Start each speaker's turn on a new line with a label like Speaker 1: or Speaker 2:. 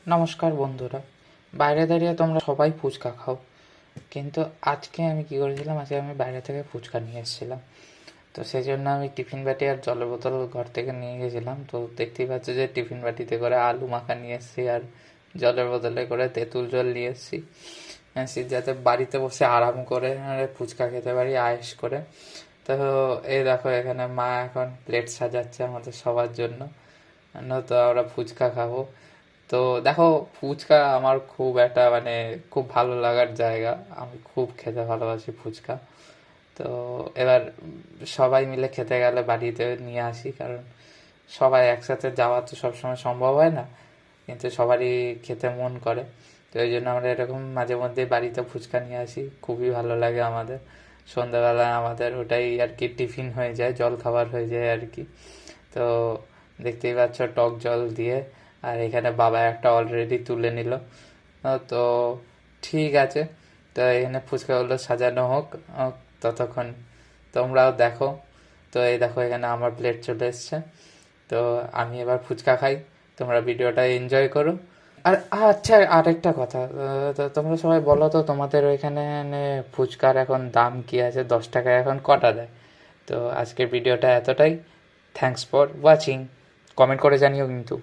Speaker 1: নমস্কার বন্ধুরা। বাইরে দাঁড়িয়ে তোমরা সবাই ফুচকা খাও, কিন্তু আজকে আমি কী করেছিলাম, আজকে আমি বাইরে থেকে ফুচকা নিয়ে এসেছিলাম। তো সেই জন্য আমি টিফিন বাটি আর জলের বোতল ঘর থেকে নিয়ে গেছিলাম। তো দেখতেই পাচ্ছ যে টিফিন বাটিতে করে আলু মাখা নিয়ে এসেছি, আর জলের বোতলে করে তেঁতুল জল নিয়ে এসেছি, যাতে বাড়িতে বসে আরাম করে ফুচকা খেতে পারি আয়েশ করে। তো এই দেখো, এখানে মা এখন প্লেট সাজাচ্ছে আমাদের সবার জন্য, তো আমরা ফুচকা খাবো। তো দেখো, ফুচকা আমার খুব একটা খুব ভালো লাগার জায়গা। আমি খুব খেতে ভালোবাসি ফুচকা। তো এবার সবাই মিলে খেতে গেলে বাড়িতে নিয়ে আসি, কারণ সবাই একসাথে যাওয়া তো সবসময় সম্ভব হয় না, কিন্তু সবারই খেতে মন করে। তো এই জন্য আমরা এরকম মাঝে মধ্যে বাড়িতে ফুচকা নিয়ে আসি, খুবই ভালো লাগে আমাদের। সন্ধ্যাবেলায় আমাদের ওটাই আর কি টিফিন হয়ে যায়, জল খাবার হয়ে যায় আর কি। তো দেখতেই পাচ্ছ টক জল দিয়ে, আর এখানে বাবা একটা অলরেডি তুলে নিল। তো ঠিক আছে, তো এখানে ফুচকাগুলো সাজানো হোক, ততক্ষণ তোমরাও দেখো। তো এই দেখো, এখানে আমার প্লেট চলে এসছে। তো আমি এবার ফুচকা খাই, তোমরা ভিডিওটা এনজয় করো। আর আচ্ছা, আরেকটা কথা, তো তোমরা সবাই বলো তো, তোমাদের ওইখানে ফুচকার এখন দাম কি আছে? 10 টাকায় এখন কটা দেয়? তো আজকের ভিডিওটা এতটাই। Thanks for watching. কমেন্ট করে জানিও কিন্তু।